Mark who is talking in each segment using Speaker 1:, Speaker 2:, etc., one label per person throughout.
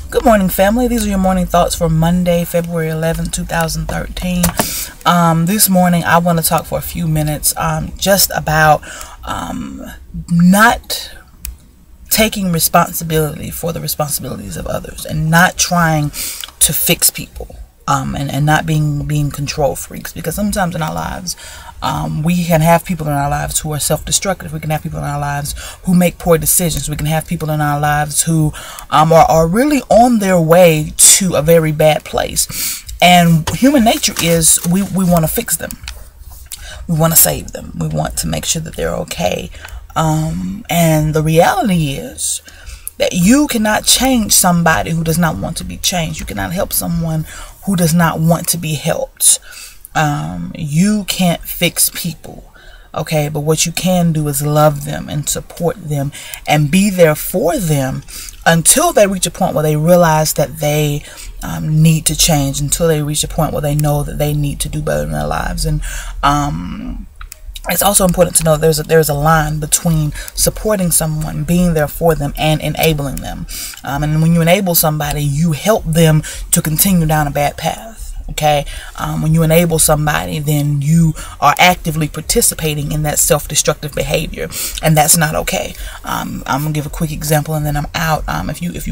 Speaker 1: Good morning, family. These are your morning thoughts for Monday, February 11th, 2013. This morning, I want to talk for a few minutes just about not taking responsibility for the responsibilities of others and not trying to fix people and not being control freaks, because sometimes in our lives, we can have people in our lives who are self-destructive. We can have people in our lives who make poor decisions. We can have people in our lives who are really on their way to a very bad place. And human nature is we want to fix them. We want to save them. We want to make sure that they're okay. And the reality is that you cannot change somebody who does not want to be changed. You cannot help someone who does not want to be helped. You can't fix people, okay? But what you can do is love them and support them and be there for them until they reach a point where they realize that they need to change, until they reach a point where they know that they need to do better in their lives. And it's also important to know there's a line between supporting someone, being there for them, and enabling them. And when you enable somebody, you help them to continue down a bad path. Okay, when you enable somebody, then you are actively participating in that self-destructive behavior, and that's not okay. I'm gonna give a quick example, and then I'm out. If you have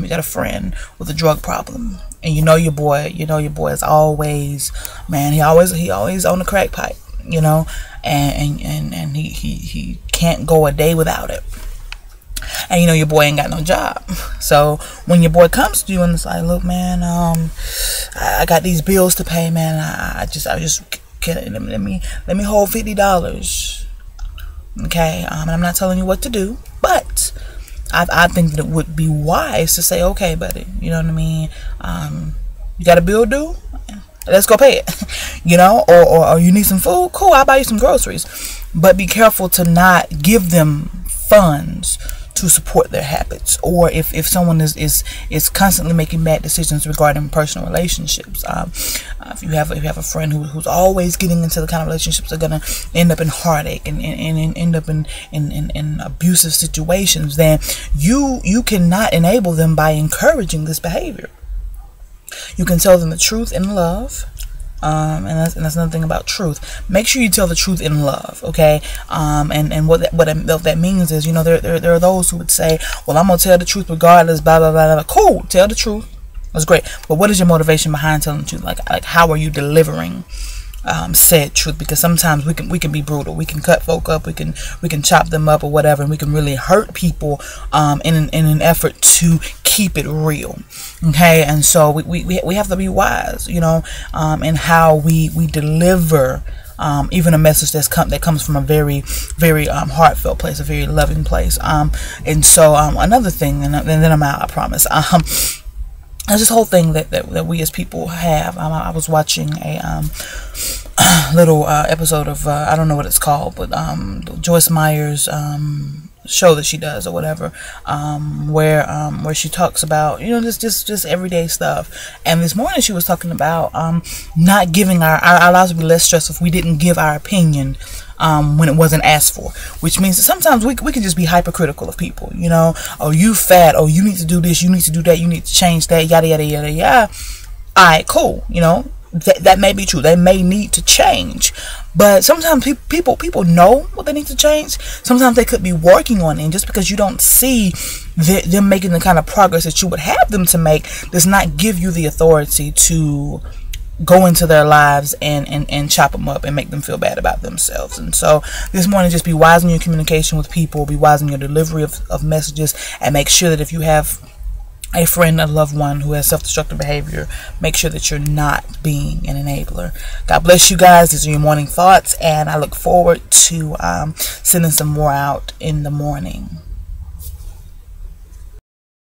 Speaker 1: you got a friend with a drug problem, and you know your boy is always, man, he always on the crack pipe, you know, and he can't go a day without it. And you know your boy ain't got no job. So when your boy comes to you and it's like, look, man, I got these bills to pay, man. I just can't, let me hold $50. Okay, and I'm not telling you what to do, but I think that it would be wise to say, okay, buddy, you know what I mean? You got a bill due? Let's go pay it. You know, or you need some food? Cool, I'll buy you some groceries. But be careful to not give them funds to support their habits, or if someone is constantly making bad decisions regarding personal relationships. If you have a friend who's always getting into the kind of relationships that are gonna end up in heartache and end up in abusive situations, then you cannot enable them by encouraging this behavior. You can tell them the truth in love. And that's another thing about truth. Make sure you tell the truth in love, okay? And what that means is, you know, there are those who would say, well, I'm gonna tell the truth regardless, blah blah blah blah. Cool, tell the truth. That's great. But what is your motivation behind telling the truth? Like how are you delivering said truth? Because sometimes we can be brutal. We can cut folk up. We can chop them up or whatever, and we can really hurt people in an effort to keep it real. Okay, and so we have to be wise, you know, in how we deliver even a message that comes from a very heartfelt place, a very loving place. And so another thing, and then I'm out, I promise. There's this whole thing that we as people have. I was watching a little episode of I don't know what it's called, but Joyce Meyer's show that she does or whatever, where she talks about, you know, just everyday stuff. And this morning she was talking about not giving our lives would be less stressful if we didn't give our opinion when it wasn't asked for, which means that sometimes we can just be hypercritical of people, you know. Oh, you fat, oh, you need to do this, you need to do that, you need to change that, yada yada yada yada. Alright, cool, you know, that may be true. They may need to change, but sometimes people know what they need to change. Sometimes they could be working on it, and just because you don't see them making the kind of progress that you would have them to make does not give you the authority to go into their lives and chop them up and make them feel bad about themselves. And so this morning, just be wise in your communication with people, be wise in your delivery of messages, and make sure that if you have a friend, a loved one who has self-destructive behavior, make sure that you're not being an enabler. God bless you guys. These are your morning thoughts, and I look forward to sending some more out in the morning.